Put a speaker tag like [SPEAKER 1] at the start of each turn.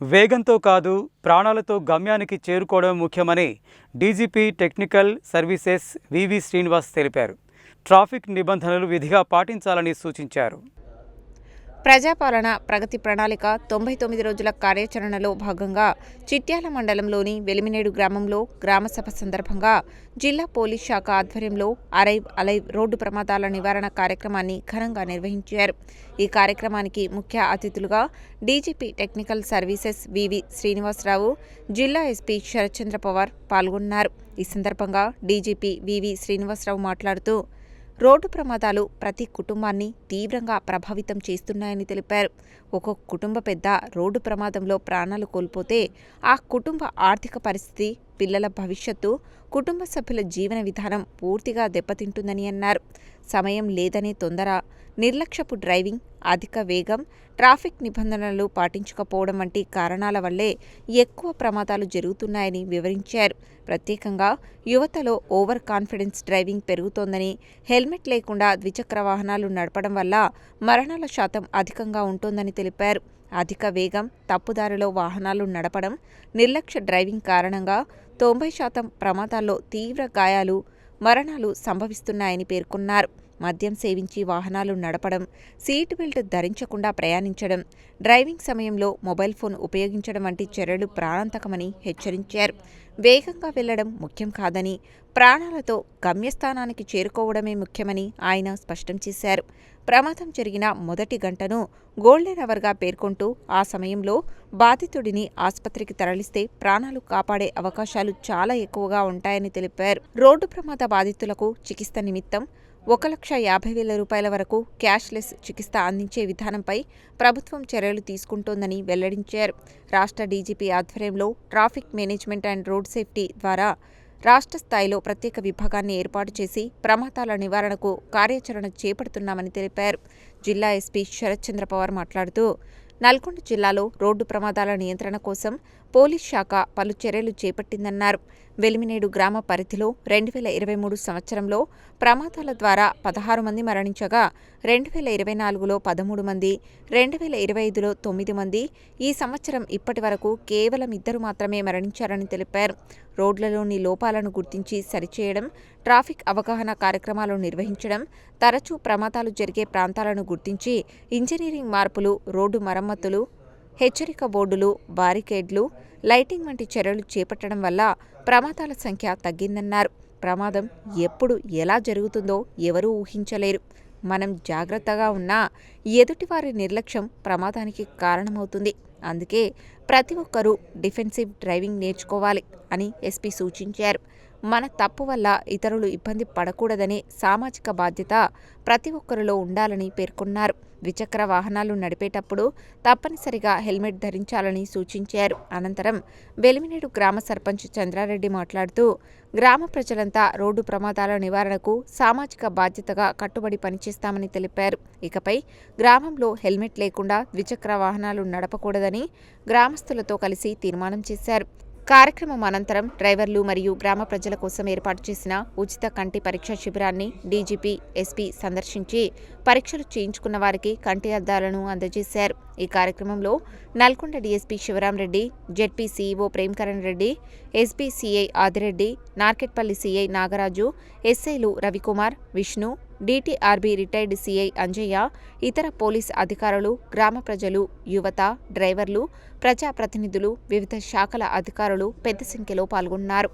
[SPEAKER 1] వేగంతో కాదు ప్రాణాలతో గమ్యానికి చేరుకోవడం ముఖ్యమని డీజీపీ టెక్నికల్ సర్వీసెస్ వివి శ్రీనివాస్ తెలిపారు. ట్రాఫిక్ నిబంధనలు విధిగా పాటించాలని సూచించారు.
[SPEAKER 2] ప్రజాపాలన ప్రగతి ప్రణాళిక 99 రోజుల కార్యాచరణలో భాగంగా చిట్యాల మండలంలోని వెలిమినేడు గ్రామంలో గ్రామసభ సందర్భంగా జిల్లా పోలీస్ శాఖ ఆధ్వర్యంలో అరైవ్ అలైవ్ రోడ్డు ప్రమాదాల నివారణ కార్యక్రమాన్ని ఘనంగా నిర్వహించారు. ఈ కార్యక్రమానికి ముఖ్య అతిథులుగా డీజీపీ టెక్నికల్ సర్వీసెస్ వివి శ్రీనివాసరావు, జిల్లా ఎస్పీ శరత్చంద్ర పవార్ పాల్గొన్నారు. ఈ సందర్భంగా డీజీపీ వివి శ్రీనివాసరావు మాట్లాడుతూ రోడ్డు ప్రమాదాలు ప్రతి కుటుంబాన్ని తీవ్రంగా ప్రభావితం చేస్తున్నాయని తెలిపారు. ఒక్కొక్క కుటుంబ పెద్ద రోడ్డు ప్రమాదంలో ప్రాణాలు కోల్పోతే ఆ కుటుంబ ఆర్థిక పరిస్థితి, పిల్లల భవిష్యత్తు, కుటుంబ సభ్యుల జీవన విధానం పూర్తిగా దెబ్బతింటుందని అన్నారు. సమయం లేదనే తొందర, నిర్లక్ష్యపు డ్రైవింగ్, అధిక వేగం, ట్రాఫిక్ నిబంధనలు పాటించకపోవడం వంటి కారణాల వల్లే ఎక్కువ ప్రమాదాలు జరుగుతున్నాయని వివరించారు. ప్రత్యేకంగా యువతలో ఓవర్ కాన్ఫిడెన్స్ డ్రైవింగ్ పెరుగుతోందని, హెల్మెట్ లేకుండా ద్విచక్ర వాహనాలు నడపడం వల్ల మరణాల శాతం అధికంగా ఉంటోందని తెలిపారు. అధిక వేగం, తప్పుదారిలో వాహనాలు నడపడం, నిర్లక్ష్య డ్రైవింగ్ కారణంగా 90% ప్రమాదాల్లో తీవ్ర గాయాలు, మరణాలు సంభవిస్తున్నాయని పేర్కొన్నారు. మద్యం సేవించి వాహనాలు నడపడం, సీట్ బెల్ట్ ధరించకుండా ప్రయాణించడం, డ్రైవింగ్ సమయంలో మొబైల్ ఫోన్ ఉపయోగించడం వంటి చర్యలు ప్రాణాంతకమని హెచ్చరించారు. వేగంగా వెళ్లడం ముఖ్యం కాదని, ప్రాణాలతో గమ్యస్థానానికి చేరుకోవడమే ముఖ్యమని ఆయన స్పష్టం చేశారు. ప్రమాదం జరిగిన మొదటి గంటను గోల్డెన్ అవర్గా పేర్కొంటూ ఆ సమయంలో బాధితుడిని ఆసుపత్రికి తరలిస్తే ప్రాణాలు కాపాడే అవకాశాలు చాలా ఎక్కువగా ఉంటాయని తెలిపారు. రోడ్డు ప్రమాద బాధితులకు చికిత్స నిమిత్తం 1,50,000 రూపాయల వరకు క్యాష్లెస్ చికిత్స అందించే విధానంపై ప్రభుత్వం చర్యలు తీసుకుంటోందని వెల్లడించారు. రాష్ట్ర డీజీపీ ఆధ్వర్యంలో traffic management and road safety ద్వారా రాష్ట్ర స్థాయిలో ప్రత్యేక విభాగాన్ని ఏర్పాటు చేసి ప్రమాదాల నివారణకు కార్యాచరణ చేపడుతున్నామని తెలిపారు. జిల్లా ఎస్పీ శరత్చంద్ర పవార్ మాట్లాడుతూ నల్గొండ జిల్లాలో రోడ్డు ప్రమాదాల నియంత్రణ కోసం పోలీస్ శాఖ పలు చర్యలు చేపట్టిందన్నారు. వెలిమినేడు గ్రామ పరిధిలో 2023 సంవత్సరంలో ప్రమాదాల ద్వారా 16 మంది మరణించగా 2024లో 13 మంది, 2025లో 9 మంది, ఈ సంవత్సరం ఇప్పటి వరకు కేవలం 2 మాత్రమే మరణించారని తెలిపారు. రోడ్లలోని లోపాలను గుర్తించి సరిచేయడం, ట్రాఫిక్ అవగాహన కార్యక్రమాలు నిర్వహించడం, తరచూ ప్రమాదాలు జరిగే ప్రాంతాలను గుర్తించి ఇంజనీరింగ్ మార్పులు, రోడ్డు మరమ్మతులు, హెచ్చరిక బోర్డులు, బారికేడ్లు, లైటింగ్ వంటి చర్యలు చేపట్టడం వల్ల ప్రమాదాల సంఖ్య తగ్గిందన్నారు. ప్రమాదం ఎప్పుడు ఎలా జరుగుతుందో ఎవరూ ఊహించలేరు. మనం జాగ్రత్తగా ఉన్నా ఎదుటివారి నిర్లక్ష్యం ప్రమాదానికి కారణమవుతుంది. అందుకే ప్రతి ఒక్కరూ డిఫెన్సివ్ డ్రైవింగ్ నేర్చుకోవాలి అని ఎస్పీ సూచించారు. మన తప్పు వల్ల ఇతరులు ఇబ్బంది పడకూడదనే సామాజిక బాధ్యత ప్రతి ఒక్కరిలో ఉండాలని పేర్కొన్నారు. ద్విచక్ర వాహనాలు నడిపేటప్పుడు తప్పనిసరిగా హెల్మెట్ ధరించాలని సూచించారు. అనంతరం వెలిమినేడు గ్రామ సర్పంచ్ చంద్రారెడ్డి మాట్లాడుతూ గ్రామ ప్రజలంతా రోడ్డు ప్రమాదాల నివారణకు సామాజిక బాధ్యతగా కట్టుబడి పనిచేస్తామని తెలిపారు. ఇకపై గ్రామంలో హెల్మెట్ లేకుండా ద్విచక్ర వాహనాలు నడపకూడదని గ్రామస్తులతో కలిసి తీర్మానం చేశారు. కార్యక్రమం అనంతరం డ్రైవర్లు మరియు గ్రామ ప్రజల కోసం ఏర్పాటు చేసిన ఉచిత కంటి పరీక్ష శిబిరాన్ని డీజీపీ, ఎస్పీ సందర్శించి పరీక్షలు చేయించుకున్న వారికి కంటి అద్దాలను అందజేశారు. ఈ కార్యక్రమంలో Nalgonda DSP Shivaram Reddy, ZP CEO Premakaran Reddy, SB CI Adi Reddy, Narketpally CI Nagaraju, ఎస్ఐలు Ravi Kumar, Vishnu, DTRB retired CI Anjaiah, ఇతర పోలీస్ అధికారులు, గ్రామ ప్రజలు, యువత, డ్రైవర్లు, ప్రజాప్రతినిధులు, వివిధ శాఖల అధికారులు పెద్ద సంఖ్యలో పాల్గొన్నారు.